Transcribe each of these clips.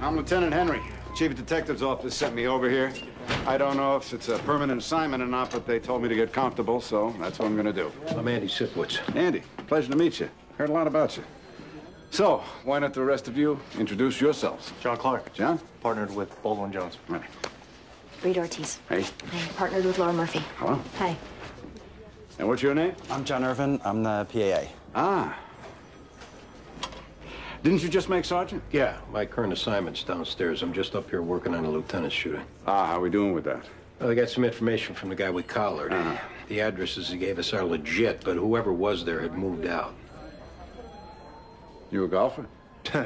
I'm Lieutenant Henry. Chief of Detective's office sent me over here. I don't know if it's a permanent assignment or not, but they told me to get comfortable, so that's what I'm gonna do. I'm Andy Sipowicz. Andy, pleasure to meet you. Heard a lot about you. So, why don't the rest of you introduce yourselves? John Clark. John? Partnered with Baldwin Jones. Right. Reed Ortiz. Hey. I'm partnered with Laura Murphy. Hello. Hi. And what's your name? I'm John Irvin. I'm the PAA. Ah. Didn't you just make sergeant? Yeah, my current assignment's downstairs. I'm just up here working on a lieutenant's shooting. Ah, how we doing with that? Well, I got some information from the guy we collared. The addresses he gave us are legit, but whoever was there had moved out. You a golfer?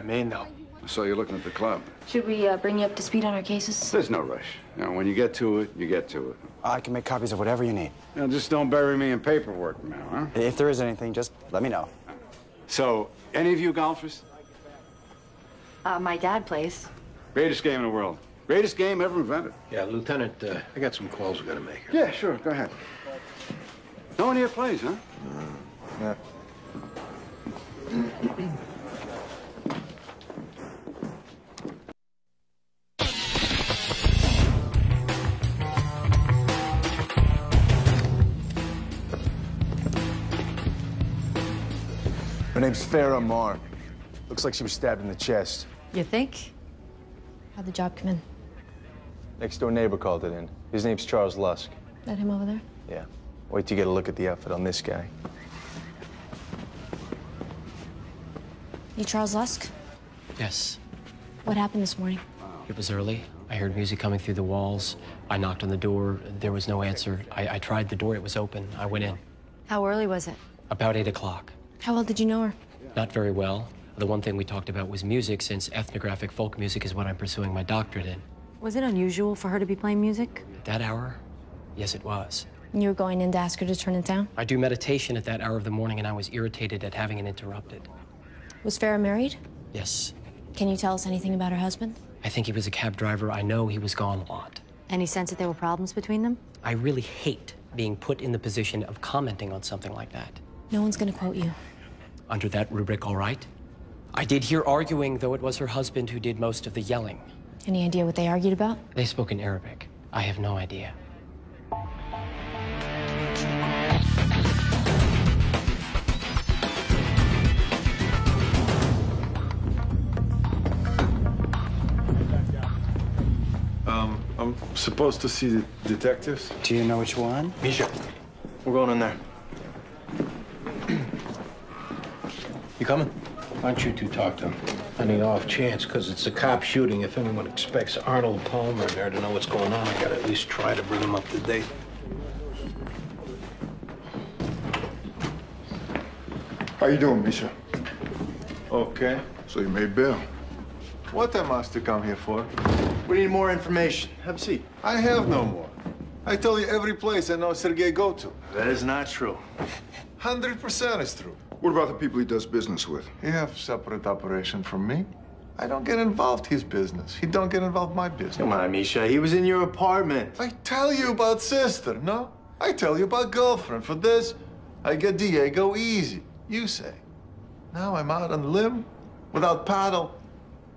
Me, no. I saw you looking at the club. Should we bring you up to speed on our cases? There's no rush. You know, when you get to it, you get to it. I can make copies of whatever you need. Now, just don't bury me in paperwork now, huh? If there is anything, just let me know. So, any of you golfers? My dad plays. Greatest game in the world. Greatest game ever invented. Yeah, Lieutenant, I got some calls we gotta make here. Yeah, sure. Go ahead. No one here plays, huh? Yeah. Her name's Farrah Marr. Looks like she was stabbed in the chest. You think? How'd the job come in? Next door neighbor called it in. His name's Charles Lusk. That him over there? Yeah. Wait till you get a look at the outfit on this guy. You Charles Lusk? Yes. What happened this morning? It was early. I heard music coming through the walls. I knocked on the door. There was no answer. I tried the door. It was open. I went in. How early was it? About 8 o'clock. How well did you know her? Not very well. The one thing we talked about was music, since ethnographic folk music is what I'm pursuing my doctorate in. Was it unusual for her to be playing music? At that hour? Yes, it was. And you were going in to ask her to turn it down? I do meditation at that hour of the morning, and I was irritated at having it interrupted. Was Farrah married? Yes. Can you tell us anything about her husband? I think he was a cab driver. I know he was gone a lot. Any sense that there were problems between them? I really hate being put in the position of commenting on something like that. No one's gonna quote you. Under that rubric, all right? I did hear arguing, though it was her husband who did most of the yelling. Any idea what they argued about? They spoke in Arabic. I have no idea. I'm supposed to see the detectives. Do you know which one? Misha, we're going in there. You coming? Why don't you two talk to him? On the off chance, because it's a cop shooting, if anyone expects Arnold Palmer there to know what's going on, I gotta at least try to bring him up to date. How you doing, Misha? Okay. So you made bail. What am I to come here for? We need more information. Have a seat. I have no more. I tell you every place I know Sergei go to. That is not true. 100% is true. What about the people he does business with? He have separate operation from me. I don't get involved his business. He don't get involved my business. Come on, Misha. He was in your apartment. I tell you about sister, no? I tell you about girlfriend. For this, I get Diego easy. You say. Now I'm out on limb, without paddle.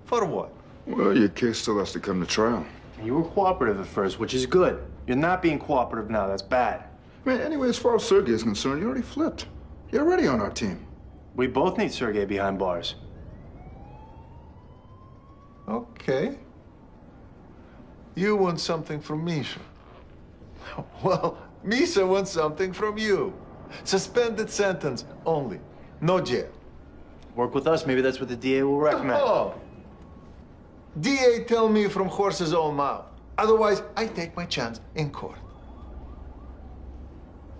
For what? Well, your case still has to come to trial. You were cooperative at first, which is good. You're not being cooperative now. That's bad. Man, anyway, as far as Sergei is concerned, you already flipped. You're already on our team. We both need Sergei behind bars. Okay. You want something from Misha. Well, Misha wants something from you. Suspended sentence only. No jail. Work with us. Maybe that's what the DA will recommend. Oh. DA tell me from horse's own mouth. Otherwise, I take my chance in court.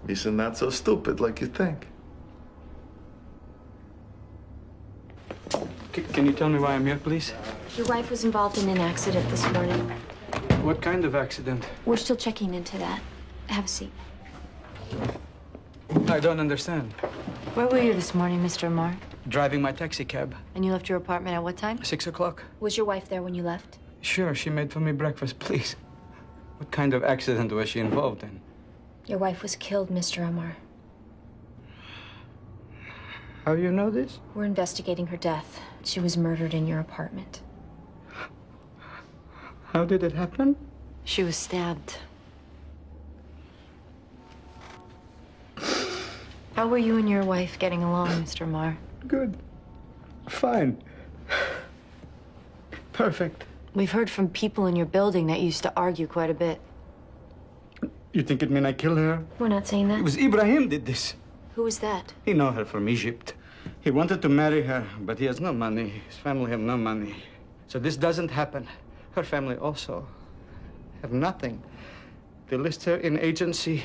Misha not so stupid like you think. Can you tell me why I'm here, please? Your wife was involved in an accident this morning. What kind of accident? We're still checking into that. Have a seat. I don't understand. Where were you this morning, Mr. Amar? Driving my taxi cab. And you left your apartment at what time? 6 o'clock. Was your wife there when you left? Sure, she made for me breakfast, please. What kind of accident was she involved in? Your wife was killed, Mr. Amar. How do you know this? We're investigating her death. She was murdered in your apartment. How did it happen? She was stabbed. How were you and your wife getting along, Mr. Amar? Good. Fine. Perfect. We've heard from people in your building that used to argue quite a bit. You think it mean I kill her? We're not saying that. It was Ibrahim did this. Who was that? He know her from Egypt. He wanted to marry her, but he has no money. His family have no money. So this doesn't happen. Her family also have nothing. They list her in agency.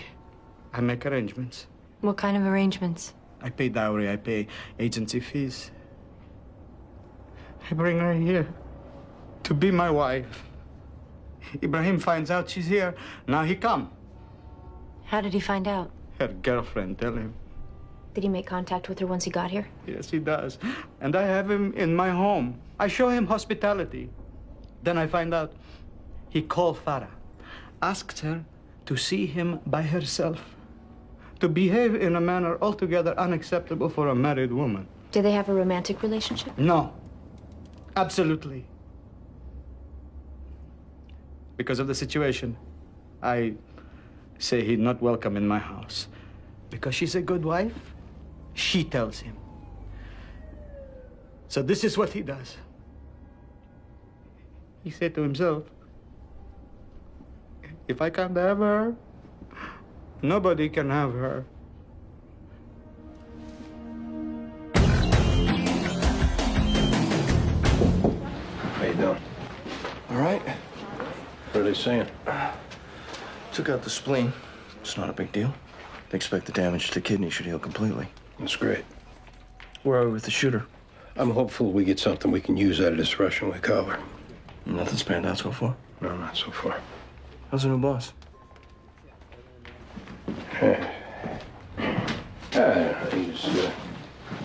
I make arrangements. What kind of arrangements? I pay dowry, I pay agency fees. I bring her here to be my wife. Ibrahim finds out she's here. Now he come. How did he find out? Her girlfriend tell him. Did he make contact with her once he got here? Yes, he does. And I have him in my home. I show him hospitality. Then I find out he called Farah, asked her to see him by herself, to behave in a manner altogether unacceptable for a married woman. Did they have a romantic relationship? No. Absolutely. Because of the situation, I say he's not welcome in my house. Because she's a good wife, she tells him. So this is what he does. He said to himself, if I can't have her, nobody can have her. How you doing? All right. What are they saying? Took out the spleen. It's not a big deal. They expect the damage to the kidney should heal completely. That's great. Where are we with the shooter? I'm hopeful we get something we can use out of this Russian we cover. Nothing's panned out so far. No, not so far. How's the new boss?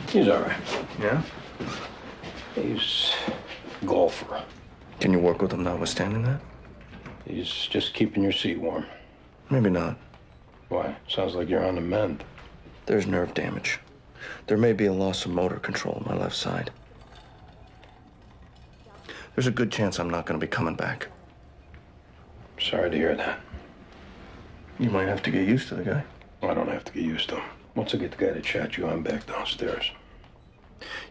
He's all right. Yeah? He's a golfer. Can you work with him notwithstanding that? He's just keeping your seat warm. Maybe not. Why? Sounds like you're on the mend. There's nerve damage. There may be a loss of motor control on my left side. There's a good chance I'm not going to be coming back. Sorry to hear that. You might have to get used to the guy. I don't have to get used to him. Once I get the guy to chat you, I'm back downstairs.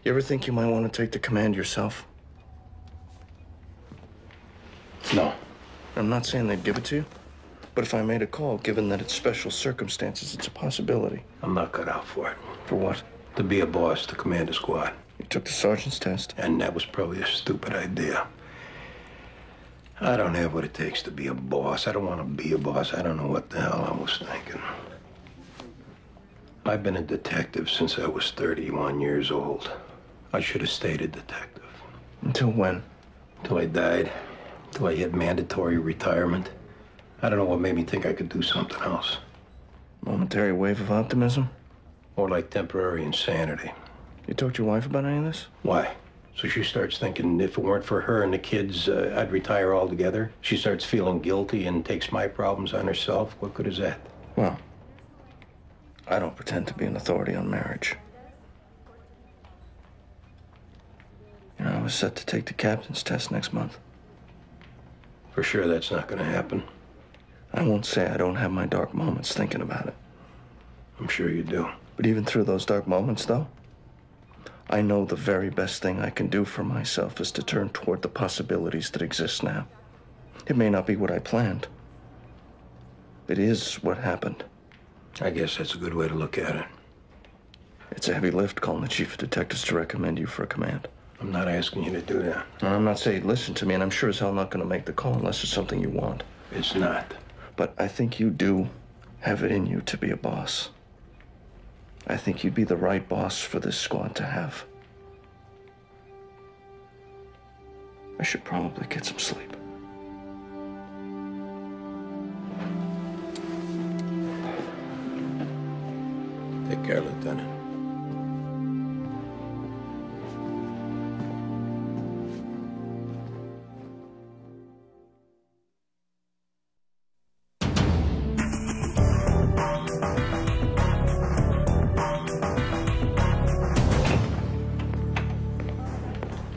You ever think you might want to take the command yourself? No. I'm not saying they'd give it to you, but if I made a call, given that it's special circumstances, it's a possibility. I'm not cut out for it. For what? To be a boss, to command a squad. You took the sergeant's test. And that was probably a stupid idea. I don't have what it takes to be a boss. I don't want to be a boss. I don't know what the hell I was thinking. I've been a detective since I was 31 years old. I should have stayed a detective. Until when? Till I died. Till I hit mandatory retirement. I don't know what made me think I could do something else. Momentary wave of optimism? Or like temporary insanity. You talked to your wife about any of this? Why? So she starts thinking if it weren't for her and the kids, I'd retire altogether. She starts feeling guilty and takes my problems on herself. What good is that? Well, I don't pretend to be an authority on marriage. You know, I was set to take the captain's test next month. For sure that's not going to happen. I won't say I don't have my dark moments thinking about it. I'm sure you do. But even through those dark moments, though, I know the very best thing I can do for myself is to turn toward the possibilities that exist now. It may not be what I planned. It is what happened. I guess that's a good way to look at it. It's a heavy lift calling the chief of detectives to recommend you for a command. I'm not asking you to do that. And I'm not saying listen to me, and I'm sure as hell not going to make the call unless it's something you want. It's not. But I think you do have it in you to be a boss. I think you'd be the right boss for this squad to have. I should probably get some sleep. Take care, Lieutenant.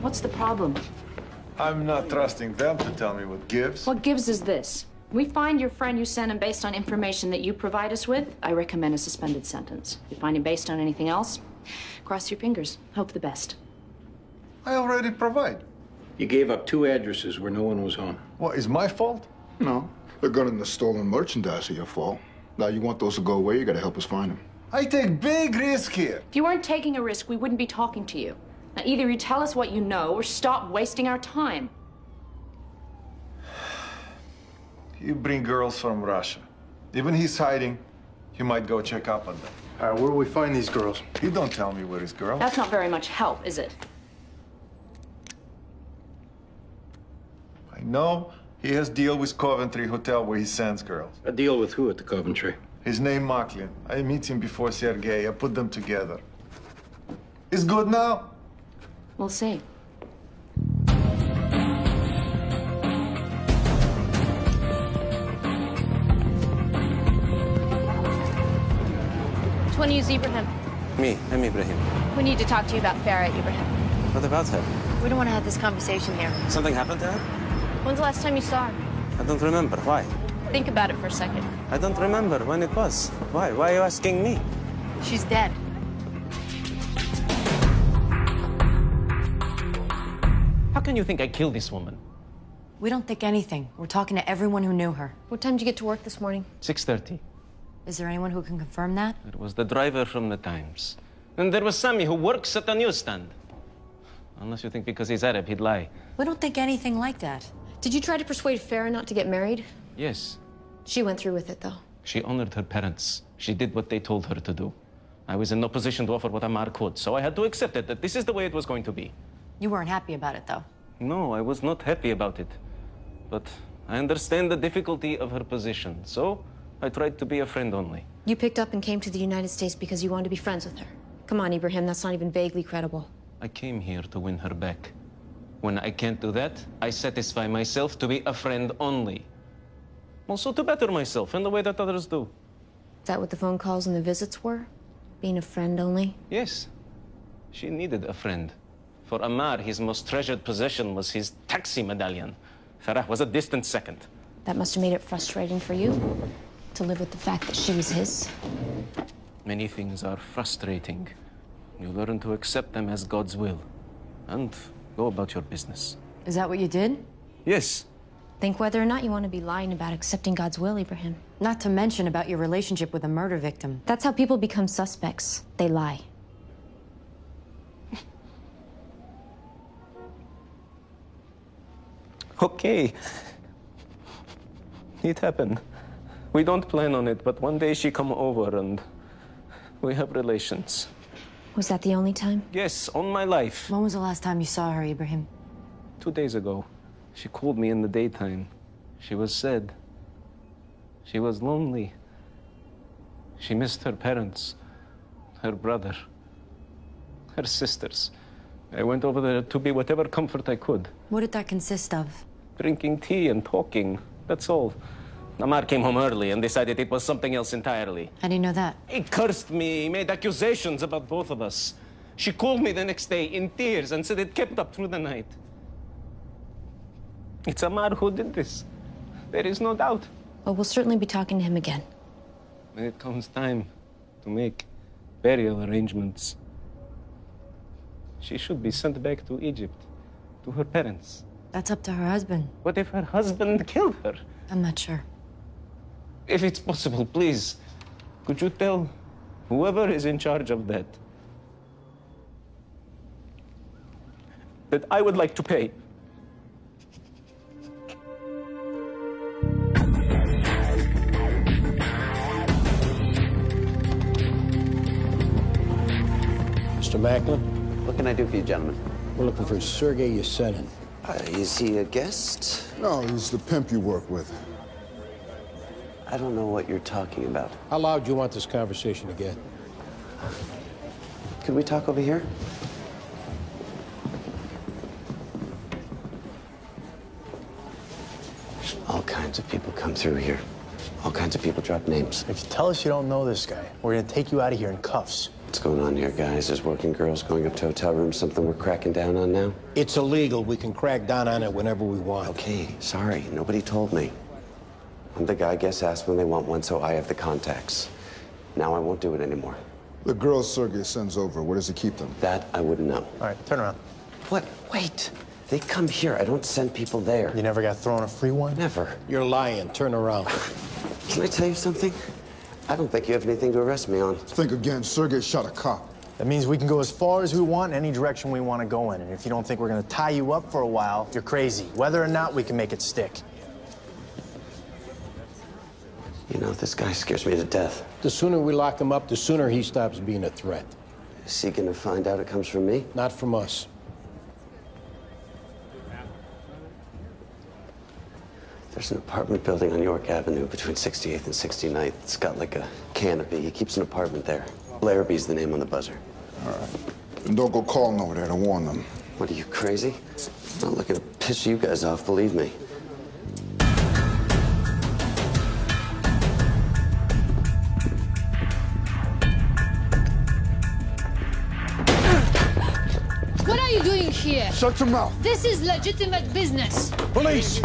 What's the problem? I'm not trusting them to tell me what gives. What gives is this. We find your friend you sent him based on information that you provide us with, I recommend a suspended sentence. If you find him based on anything else, cross your fingers. Hope the best. I already provide. You gave up 2 addresses where no one was home. What, is my fault? No, the gun and the stolen merchandise are your fault. Now you want those to go away, you gotta help us find them. I take big risk here. If you weren't taking a risk, we wouldn't be talking to you. Now, either you tell us what you know or stop wasting our time. You bring girls from Russia. Even he's hiding, you might go check up on them. All right, where do we find these girls? You don't tell me where his girl. That's not very much help, is it? I know he has deal with Coventry Hotel where he sends girls. A deal with who at the Coventry? His name Maklin. I meet him before Sergei. I put them together. It's good now? We'll see. Which one of you is Ibrahim? Me, I'm Ibrahim. We need to talk to you about Farah, Ibrahim. What about her? We don't want to have this conversation here. Something happened to her? When's the last time you saw her? I don't remember. Why? Think about it for a second. I don't remember when it was. Why? Why are you asking me? She's dead. How can you think I killed this woman? We don't think anything. We're talking to everyone who knew her. What time did you get to work this morning? 6:30. Is there anyone who can confirm that? It was the driver from the Times. And there was Sammy, who works at the newsstand. Unless you think because he's Arab, he'd lie. We don't think anything like that. Did you try to persuade Farah not to get married? Yes. She went through with it, though. She honored her parents. She did what they told her to do. I was in no position to offer what Amar could, so I had to accept it, that this is the way it was going to be. You weren't happy about it, though. No, I was not happy about it. But I understand the difficulty of her position, so I tried to be a friend only. You picked up and came to the United States because you wanted to be friends with her. Come on, Ibrahim, that's not even vaguely credible. I came here to win her back. When I can't do that, I satisfy myself to be a friend only. Also to better myself in the way that others do. Is that what the phone calls and the visits were? Being a friend only? Yes. She needed a friend. For Ammar, his most treasured possession was his taxi medallion. Farah was a distant second. That must have made it frustrating for you to live with the fact that she was his. Many things are frustrating. You learn to accept them as God's will. And go about your business. Is that what you did? Yes. Think whether or not you want to be lying about accepting God's will, Ibrahim. Not to mention about your relationship with a murder victim. That's how people become suspects. They lie. Okay. It happened. We don't plan on it, but one day she come over and we have relations. Was that the only time? Yes, on my life. When was the last time you saw her, Ibrahim? 2 days ago. She called me in the daytime. She was sad. She was lonely. She missed her parents, her brother, her sisters. I went over there to be whatever comfort I could. What did that consist of? Drinking tea and talking. That's all. Ammar came home early and decided it was something else entirely. How do you know that? He cursed me. He made accusations about both of us. She called me the next day in tears and said it kept up through the night. It's Ammar who did this. There is no doubt. Well, we'll certainly be talking to him again. When it comes time to make burial arrangements, she should be sent back to Egypt, to her parents. That's up to her husband. What if her husband killed her? I'm not sure. If it's possible, please, could you tell whoever is in charge of that I would like to pay? Mr. Macklin? What can I do for you, gentlemen? We're looking for Sergei Yesenin. Is he a guest? No, he's the pimp you work with. I don't know what you're talking about. How loud do you want this conversation to get? Could we talk over here? All kinds of people come through here. All kinds of people drop names. If you tell us you don't know this guy, we're gonna take you out of here in cuffs. What's going on here, guys? There's working girls going up to hotel rooms, something we're cracking down on now? It's illegal. We can crack down on it whenever we want. Okay, sorry. Nobody told me. I'm the guy guests ask when they want one, so I have the contacts. Now I won't do it anymore. The girls Sergey sends over, where does he keep them? That I wouldn't know. All right, turn around. What? Wait. They come here. I don't send people there. You never got thrown a free one? Never. You're lying. Turn around. Can I tell you something? I don't think you have anything to arrest me on. Think again. Sergey shot a cop. That means we can go as far as we want, any direction we want to go in. And if you don't think we're going to tie you up for a while, you're crazy. Whether or not we can make it stick. You know, this guy scares me to death. The sooner we lock him up, the sooner he stops being a threat. Is he going to find out it comes from me? Not from us. There's an apartment building on York Avenue between 68th and 69th. It's got like a canopy. He keeps an apartment there. Larrabee's the name on the buzzer. All right. And don't go calling over there to warn them. What, are you crazy? I'm not looking to piss you guys off, believe me. What are you doing here? Shut your mouth. This is legitimate business. Police!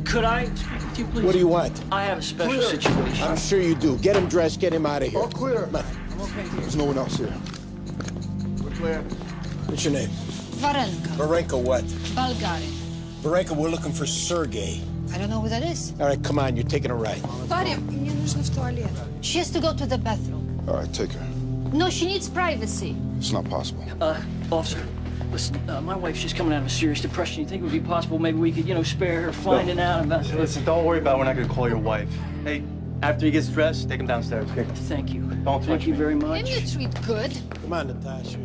Could I speak with you, please? What do you want? I have a special situation. I'm sure you do. Get him dressed, get him out of here. All clear. Come on. I'm okay here. There's no one else here. We're clear. What's your name? Varenka. Varenka what? Bulgarian. Varenka, we're looking for Sergey. I don't know who that is. All right, come on, you're taking a ride. She has to go to the bathroom. All right, take her. No, she needs privacy. It's not possible. Officer, listen, my wife's just coming out of a serious depression. You think it would be possible maybe we could, spare her finding out about... Listen, don't worry about it. We're not going to call your wife. Hey, after he gets dressed, take him downstairs. Okay? Thank you. Don't touch Thank you me. very much. Can you treat good? Come on, Natasha.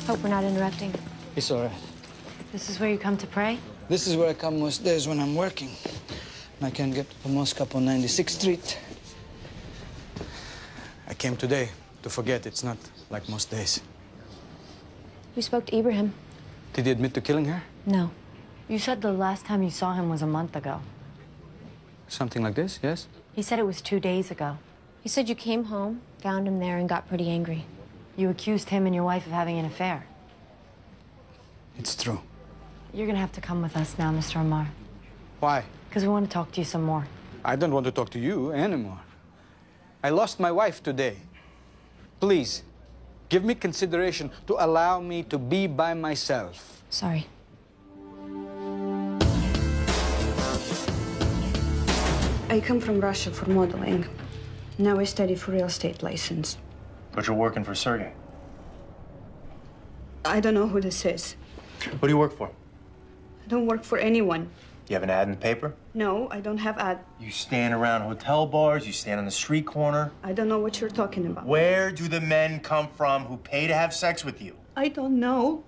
Hope we're not interrupting. It's all right. This is where you come to pray? This is where I come most days when I'm working. I can't get to the mosque up on 96th Street. I came today to forget. It's not like most days. We spoke to Ibrahim. Did he admit to killing her? No. You said the last time you saw him was a month ago. Something like this, yes? He said it was 2 days ago. He said you came home, found him there, and got pretty angry. You accused him and your wife of having an affair. It's true. You're gonna have to come with us now, Mr. Amar. Why? Because we want to talk to you some more. I don't want to talk to you anymore. I lost my wife today. Please, give me consideration to allow me to be by myself. Sorry. I come from Russia for modeling. Now I study for real estate license. But you're working for Sergey. I don't know who this is. What do you work for? I don't work for anyone. You have an ad in the paper? No, I don't have ad. You stand around hotel bars, you stand on the street corner. I don't know what you're talking about. Where do the men come from who pay to have sex with you? I don't know.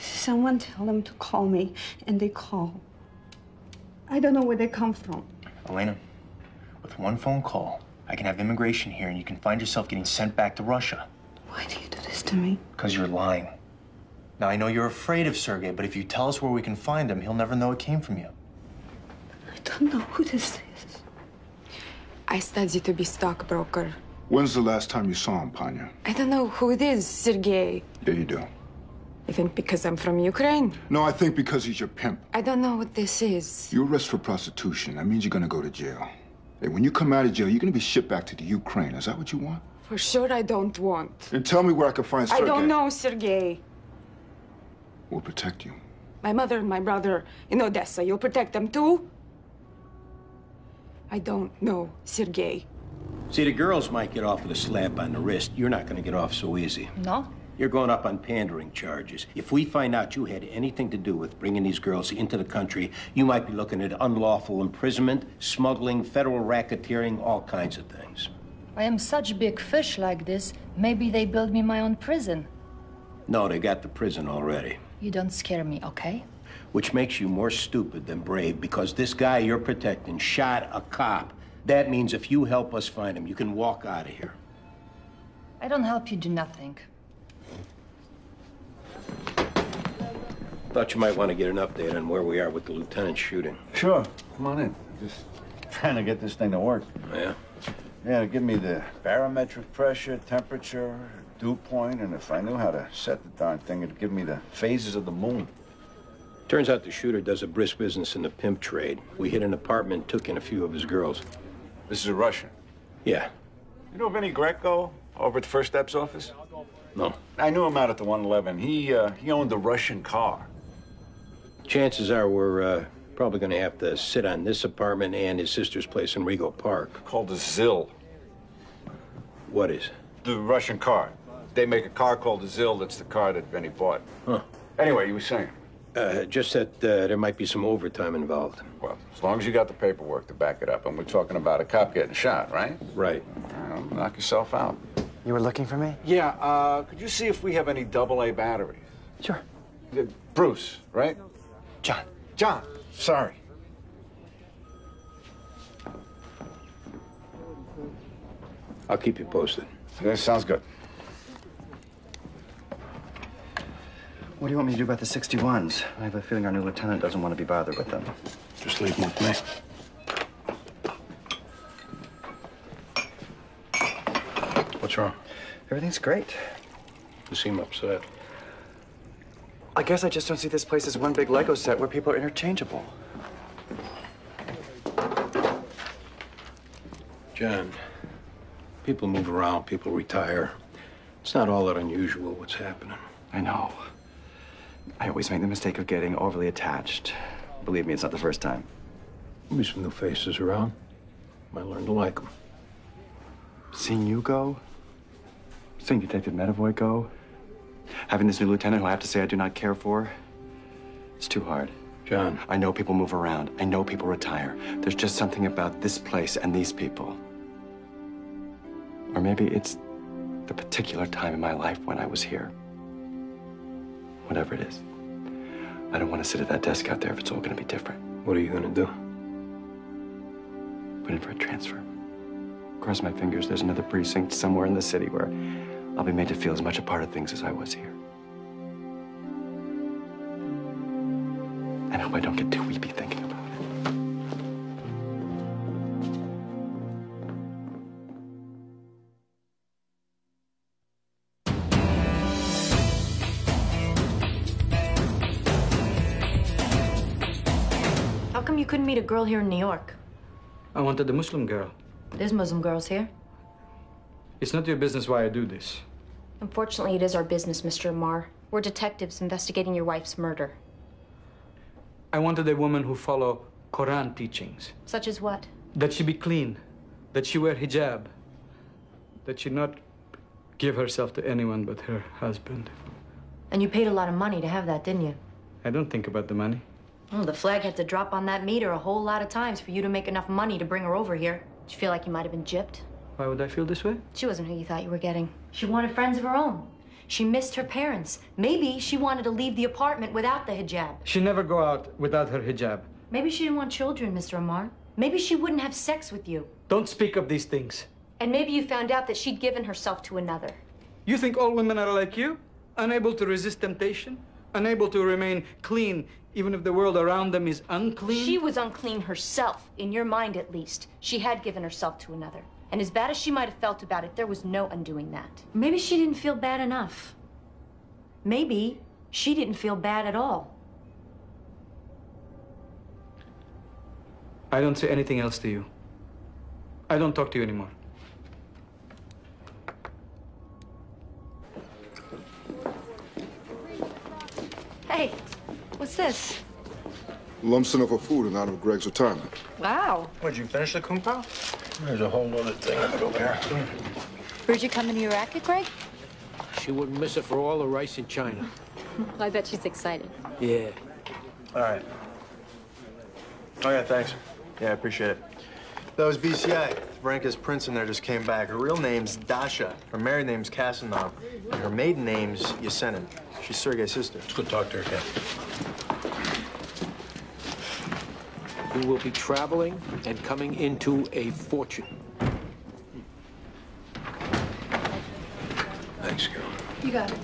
Someone tell them to call me, and they call. I don't know where they come from. Elena, with one phone call, I can have immigration here and you can find yourself getting sent back to Russia. Why do you do this to me? Because you're lying. Now, I know you're afraid of Sergey, but if you tell us where we can find him, he'll never know it came from you. I don't know who this is. I study to be stockbroker. When's the last time you saw him, Panya? I don't know who it is, Sergey. Yeah, you do. Even because I'm from Ukraine? No, I think because he's your pimp. I don't know what this is. You arrest for prostitution. That means you're gonna go to jail. And when you come out of jail, you're gonna be shipped back to the Ukraine. Is that what you want? For sure I don't want. And tell me where I can find Sergey. I don't know, Sergey. We'll protect you. My mother and my brother in Odessa, you'll protect them too? I don't know, Sergey. See, the girls might get off with a slap on the wrist. You're not going to get off so easy. No? You're going up on pandering charges. If we find out you had anything to do with bringing these girls into the country, you might be looking at unlawful imprisonment, smuggling, federal racketeering, all kinds of things. I am such big fish like this. Maybe they build me my own prison. No, they got the prison already. You don't scare me, okay? Which makes you more stupid than brave, because this guy you're protecting shot a cop. That means if you help us find him, you can walk out of here. I don't help you do nothing. Thought you might want to get an update on where we are with the lieutenant's shooting. Sure. Come on in. Just trying to get this thing to work. Yeah? Yeah, give me the barometric pressure, temperature, dew point, and if I knew how to set the darn thing, it'd give me the phases of the moon. Turns out the shooter does a brisk business in the pimp trade. We hit an apartment, took in a few of his girls. This is a Russian? Yeah. You know Vinny Greco over at the First Steps office? No. I knew him out at the 111. He owned a Russian car. Chances are we're probably going to have to sit on this apartment and his sister's place in Rego Park. Called a ZIL. What is? The Russian car. They make a car called a ZIL. That's the car that Vinny bought. Huh. Anyway, you were saying? Just that there might be some overtime involved. Well, as long as you got the paperwork to back it up, and we're talking about a cop getting shot, right? Right. Well, knock yourself out. You were looking for me? Yeah, could you see if we have any AA batteries? Sure. Bruce, right? John. John, sorry. I'll keep you posted. Yeah, sounds good. What do you want me to do about the 61s? I have a feeling our new lieutenant doesn't want to be bothered with them. Just leave them with me. What's wrong? Everything's great. You seem upset. I guess I just don't see this place as one big Lego set where people are interchangeable. John, people move around, people retire. It's not all that unusual what's happening. I know. I always make the mistake of getting overly attached. Believe me, it's not the first time. There'll be some new faces around. Might learn to like them. Seeing you go, seeing Detective Medavoy go, having this new lieutenant who I have to say I do not care for, it's too hard. John. I know people move around. I know people retire. There's just something about this place and these people. Or maybe it's the particular time in my life when I was here. Whatever it is. I don't want to sit at that desk out there if it's all going to be different. What are you going to do? Put in for a transfer. Cross my fingers, there's another precinct somewhere in the city where I'll be made to feel as much a part of things as I was here. And I hope I don't get too weepy thinking about it. How come you couldn't meet a girl here in New York? I wanted a Muslim girl. There's Muslim girls here. It's not your business why I do this. Unfortunately, it is our business, Mr. Amar. We're detectives investigating your wife's murder. I wanted a woman who follow Quran teachings. Such as what? That she be clean, that she wear hijab, that she not give herself to anyone but her husband. And you paid a lot of money to have that, didn't you? I don't think about the money. Well, the flag had to drop on that meter a whole lot of times for you to make enough money to bring her over here. Did you feel like you might have been gypped? Why would I feel this way? She wasn't who you thought you were getting. She wanted friends of her own. She missed her parents. Maybe she wanted to leave the apartment without the hijab. She never go out without her hijab. Maybe she didn't want children, Mr. Amar. Maybe she wouldn't have sex with you. Don't speak of these things. And maybe you found out that she'd given herself to another. You think all women are like you? Unable to resist temptation? Unable to remain clean even if the world around them is unclean? She was unclean herself, in your mind at least. She had given herself to another. And as bad as she might have felt about it, there was no undoing that. Maybe she didn't feel bad enough. Maybe she didn't feel bad at all. I don't say anything else to you. I don't talk to you anymore. Hey, what's this? Lump sum of food and out of Greg's retirement. Wow. Would you finish the kung pao? There's a whole other thing over there. Where'd you come into your racket, Greg? She wouldn't miss it for all the rice in China. I bet she's excited. Yeah. All right. Oh, yeah, thanks. Yeah, I appreciate it. That was BCI. Veranka's prince in there just came back. Her real name's Dasha. Her married name's Kasanov. And her maiden name's Yesenin. She's Sergei's sister. Let's go talk to her. You will be traveling and coming into a fortune. Thanks, girl. You got it.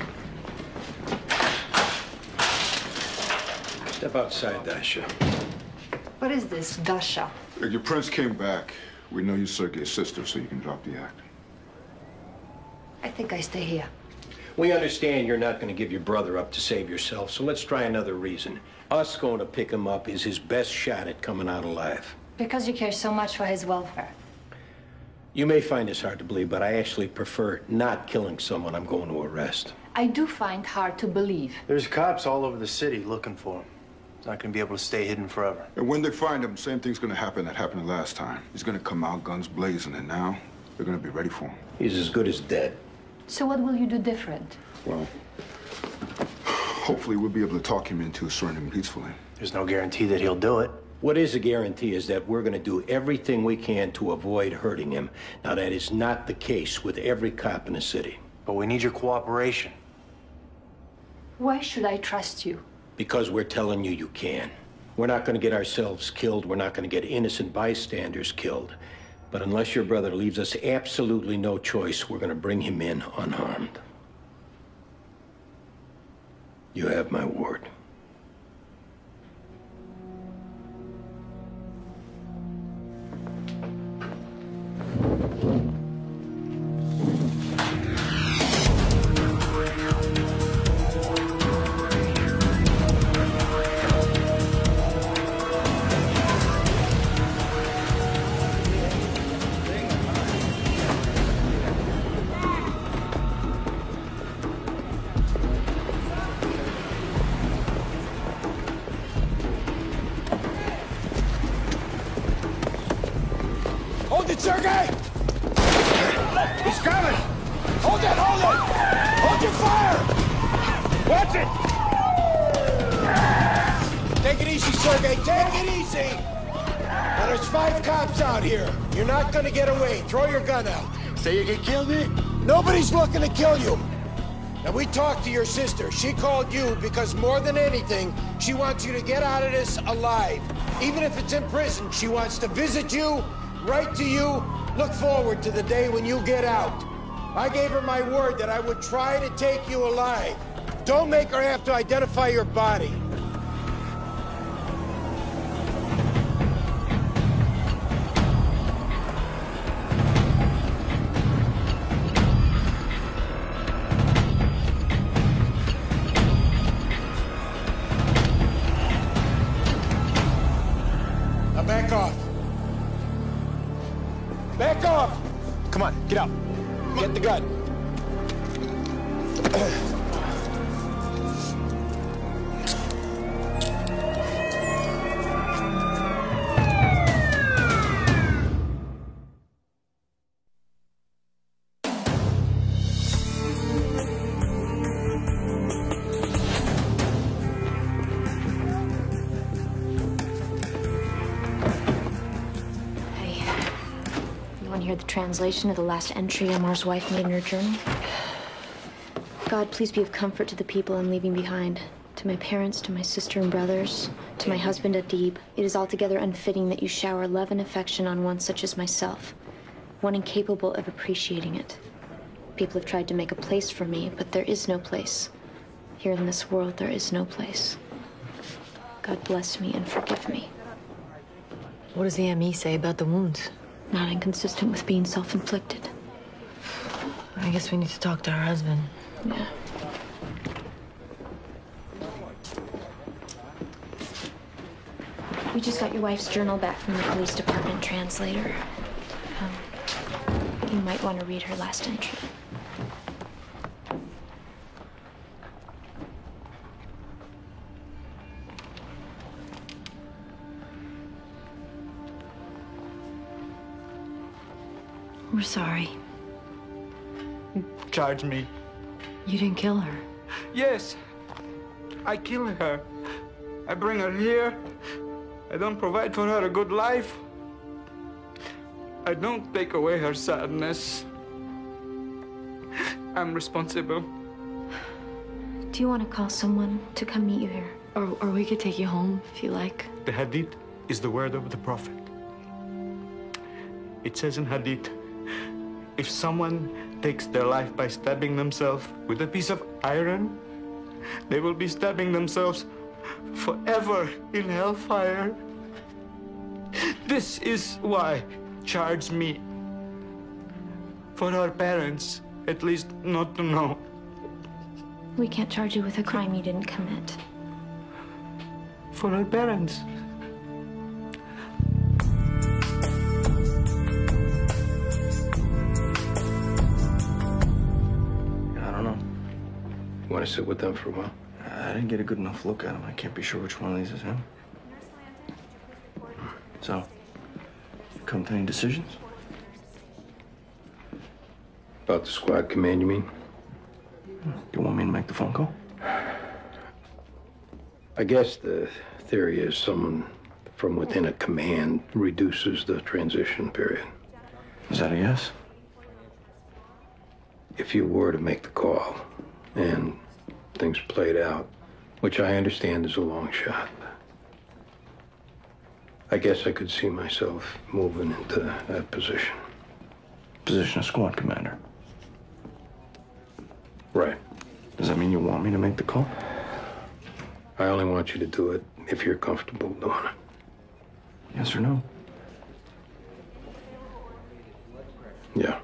Step outside, Dasha. What is this, Dasha? Your prince came back. We know you're Sergei's sister, so you can drop the act. I think I stay here. We understand you're not going to give your brother up to save yourself, so let's try another reason. Us going to pick him up is his best shot at coming out alive. Because you care so much for his welfare. You may find this hard to believe, but I actually prefer not killing someone I'm going to arrest. I do find hard to believe. There's cops all over the city looking for him. He's not gonna be able to stay hidden forever. And when they find him, same thing's gonna happen that happened the last time. He's gonna come out guns blazing, and now they're gonna be ready for him. He's as good as dead. So what will you do different? Well, hopefully we'll be able to talk him into surrendering peacefully. There's no guarantee that he'll do it. What is a guarantee is that we're going to do everything we can to avoid hurting him. Now, that is not the case with every cop in the city. But we need your cooperation. Why should I trust you? Because we're telling you you can. We're not going to get ourselves killed. We're not going to get innocent bystanders killed. But unless your brother leaves us absolutely no choice, we're going to bring him in unharmed. You have my word. Hold it, Sergei! He's coming! Hold it, hold it! Hold your fire! Watch it! Take it easy, Sergei, take it easy! Now, there's 5 cops out here. You're not gonna get away. Throw your gun out. Say you can kill me? Nobody's looking to kill you. Now, we talked to your sister. She called you because more than anything, she wants you to get out of this alive. Even if it's in prison, she wants to visit you, write to you, look forward to the day when you get out. I gave her my word that I would try to take you alive. Don't make her have to identify your body. Now back off. Back off! Come on, get out. Get the gun. Hear the translation of the last entry Amar's wife made in her journal? God, please be of comfort to the people I'm leaving behind. To my parents, to my sister and brothers, to my husband Adib. It is altogether unfitting that you shower love and affection on one such as myself, one incapable of appreciating it. People have tried to make a place for me, but there is no place. Here in this world, there is no place. God bless me and forgive me. What does the ME say about the wounds? Not inconsistent with being self-inflicted. I guess we need to talk to her husband. Yeah. We just got your wife's journal back from the police department translator. You might want to read her last entry. We're sorry. Charge me. You didn't kill her. Yes, I kill her. I bring her here. I don't provide for her a good life. I don't take away her sadness. I'm responsible. Do you want to call someone to come meet you here? Or we could take you home if you like. The Hadith is the word of the Prophet. It says in Hadith, if someone takes their life by stabbing themselves with a piece of iron, they will be stabbing themselves forever in hellfire. This is why charge me. For our parents, at least, not to know. We can't charge you with a crime you didn't commit. For our parents. I don't know. You want to sit with them for a while? I didn't get a good enough look at him. I can't be sure which one of these is him. So, you come to any decisions? About the squad command, you mean? You want me to make the phone call? I guess the theory is someone from within a command reduces the transition period. Is that a yes? If you were to make the call and things played out, which I understand is a long shot, I guess I could see myself moving into that position. Position of squad commander. Right. Does that mean you want me to make the call? I only want you to do it if you're comfortable doing it. Yes or no? Yeah.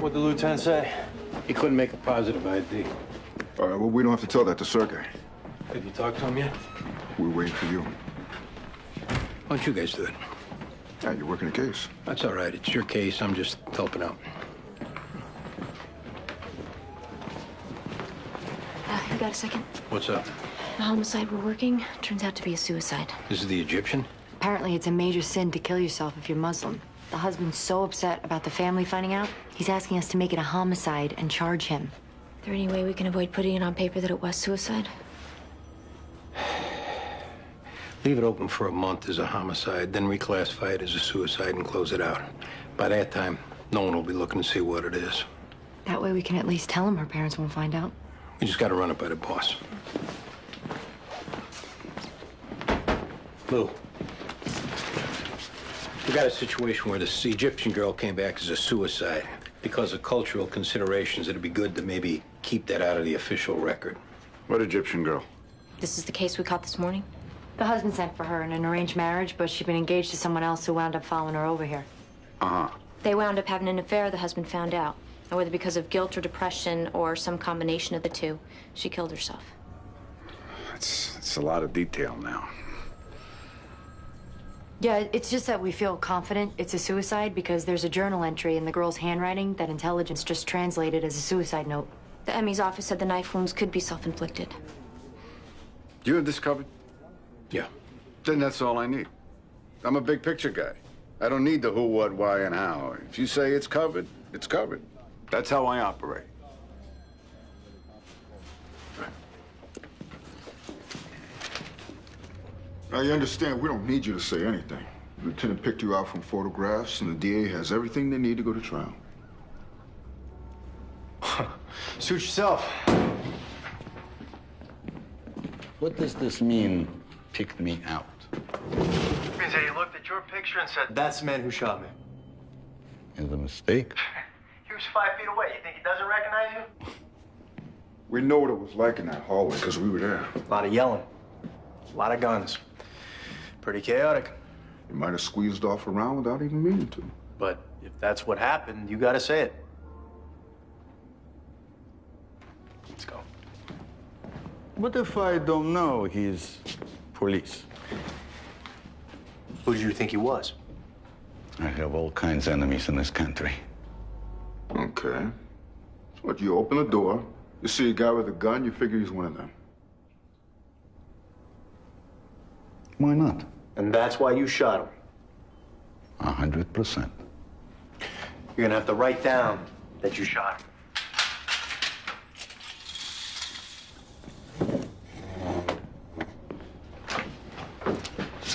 What'd the lieutenant say? He couldn't make a positive ID. All right, well, we don't have to tell that to Sergey. Have you talked to him yet? We're waiting for you. Why don't you guys do it? Yeah, you're working the case. That's all right. It's your case. I'm just helping out. You got a second? What's up? The homicide we're working turns out to be a suicide. This is the Egyptian? Apparently, it's a major sin to kill yourself if you're Muslim. The husband's so upset about the family finding out, he's asking us to make it a homicide and charge him. Is there any way we can avoid putting it on paper that it was suicide? Leave it open for a month as a homicide, then reclassify it as a suicide and close it out. By that time, no one will be looking to see what it is. That way we can at least tell him her parents won't find out. We just got to run it by the boss. Lou, we got a situation where this Egyptian girl came back as a suicide. Because of cultural considerations, it'd be good to maybe keep that out of the official record. What Egyptian girl? This is the case we caught this morning? The husband sent for her in an arranged marriage, but she'd been engaged to someone else who wound up following her over here. Uh-huh. They wound up having an affair, the husband found out. And whether because of guilt or depression or some combination of the two, she killed herself. It's a lot of detail now. Yeah, it's just that we feel confident it's a suicide because there's a journal entry in the girl's handwriting that intelligence just translated as a suicide note. The ME's office said the knife wounds could be self-inflicted. Do you have this covered? Yeah. Then that's all I need. I'm a big picture guy. I don't need the who, what, why, and how. If you say it's covered, it's covered. That's how I operate. Now, you understand, we don't need you to say anything. The lieutenant picked you out from photographs, and the DA has everything they need to go to trial. Suit yourself. What does this mean, picked me out? It means that he looked at your picture and said, that's the man who shot me. Is a mistake? He was 5 feet away. You think he doesn't recognize you? We know what it was like in that hallway because we were there. A lot of yelling. A lot of guns. Pretty chaotic. You might have squeezed off around without even meaning to. But if that's what happened, you gotta say it. Let's go. What if I don't know he's police? Who did you think he was? I have all kinds of enemies in this country. Okay. So what, you open the door, you see a guy with a gun, you figure he's one of them. Why not? And that's why you shot him. 100%. You're gonna have to write down that you shot him.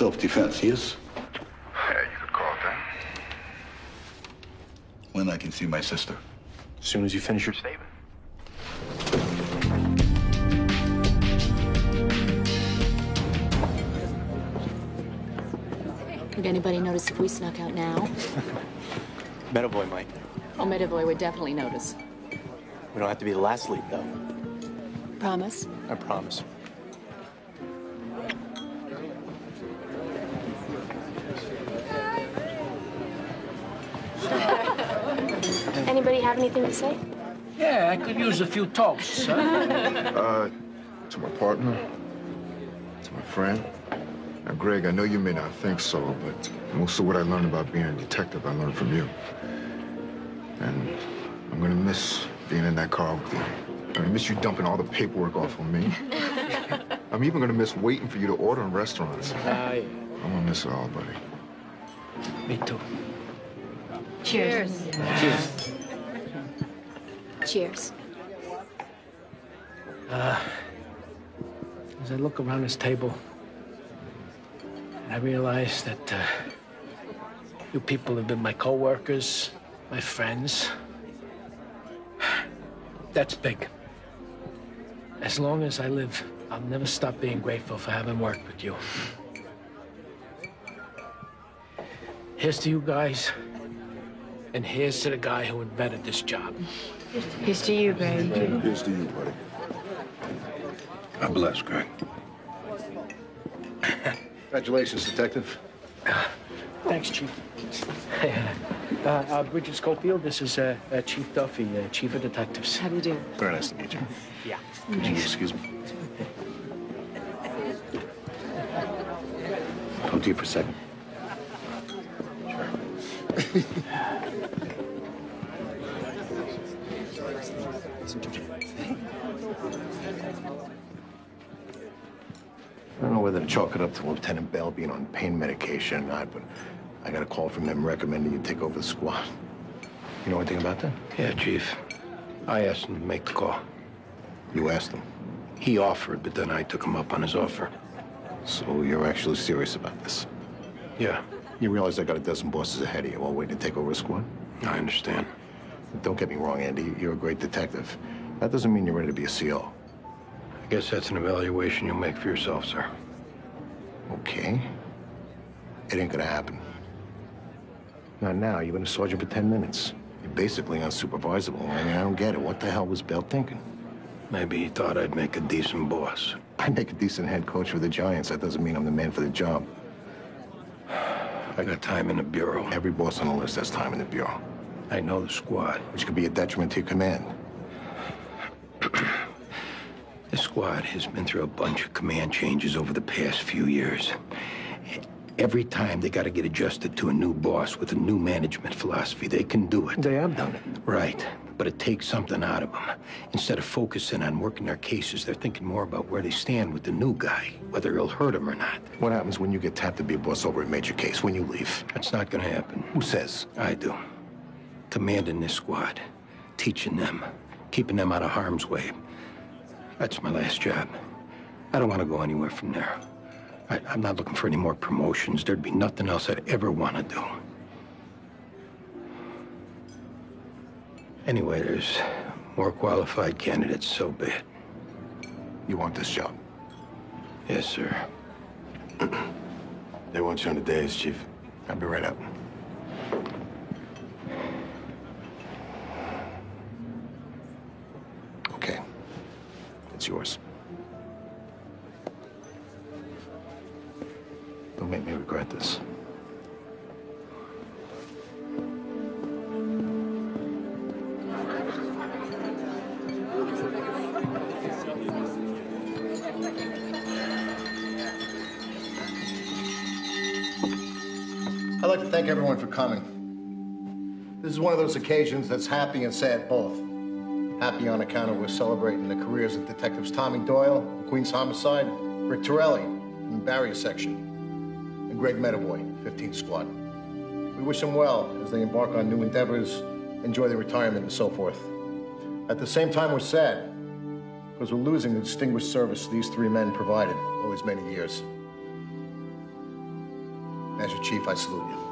Self-defense, yes? Yeah, you could call it that. When I can see my sister? As soon as you finish your statement. Would anybody notice if we snuck out now? Medavoy might. Oh, Medavoy would definitely notice. We don't have to be the last lead, though. Promise? I promise. Anybody have anything to say? Yeah, I could use a few toasts, huh? To my partner, to my friend. Now, Greg, I know you may not think so, but most of what I learned about being a detective, I learned from you. And I'm gonna miss being in that car with you. I'm gonna miss you dumping all the paperwork off on me. I'm even gonna miss waiting for you to order in restaurants. Yeah. I'm gonna miss it all, buddy. Me too. Cheers. Cheers. Cheers. As I look around this table, I realize that you people have been my co-workers, my friends. That's big. As long as I live, I'll never stop being grateful for having worked with you. Here's to you guys, and here's to the guy who invented this job. Here's to you, Greg. Here's to you, buddy. God bless, Greg. Congratulations, Detective. Thanks, Chief. Bridget Schofield, this is Chief Duffy, Chief of Detectives. How do you do? Very nice to meet you. Yeah. Could you excuse me? Talk to you for a second. I don't know whether to chalk it up to Lieutenant Bale being on pain medication or not, but I got a call from them recommending you take over the squad. You know anything about that? Yeah, Chief. I asked him to make the call. You asked him? He offered, but then I took him up on his offer. So you're actually serious about this? Yeah. You realize I got a dozen bosses ahead of you all waiting to take over a squad? I understand. Don't get me wrong, Andy. You're a great detective. That doesn't mean you're ready to be a CO. I guess that's an evaluation you'll make for yourself, sir. Okay. It ain't gonna happen. Not now. You've been a sergeant for 10 minutes. You're basically unsupervisable. I mean, I don't get it. What the hell was Bell thinking? Maybe he thought I'd make a decent boss. I make a decent head coach for the Giants. That doesn't mean I'm the man for the job. I got time in the Bureau. Every boss on the list has time in the Bureau. I know the squad. Which could be a detriment to your command. This squad has been through a bunch of command changes over the past few years. Every time they got to get adjusted to a new boss with a new management philosophy. They can do it. They have done it. Right. But it takes something out of them. Instead of focusing on working their cases, they're thinking more about where they stand with the new guy, whether he'll hurt them or not. What happens when you get tapped to be a boss over a major case, when you leave? That's not going to happen. Who says? I do. Commanding this squad, teaching them, keeping them out of harm's way. That's my last job. I don't want to go anywhere from there. I'm not looking for any more promotions. There'd be nothing else I'd ever want to do. Anyway, there's more qualified candidates, so be it. You want this job? Yes, sir. They want you on the days, Chief. I'll be right up. Okay. It's yours. Don't make me regret this. I'd like to thank everyone for coming. This is one of those occasions that's happy and sad both. Happy on account of we're celebrating the careers of Detectives Tommy Doyle, Queens Homicide, Rick Torelli, in the Barrier Section, and Greg Medavoy, 15th Squad. We wish them well as they embark on new endeavors, enjoy their retirement, and so forth. At the same time, we're sad because we're losing the distinguished service these three men provided all these many years. As your chief, I salute you.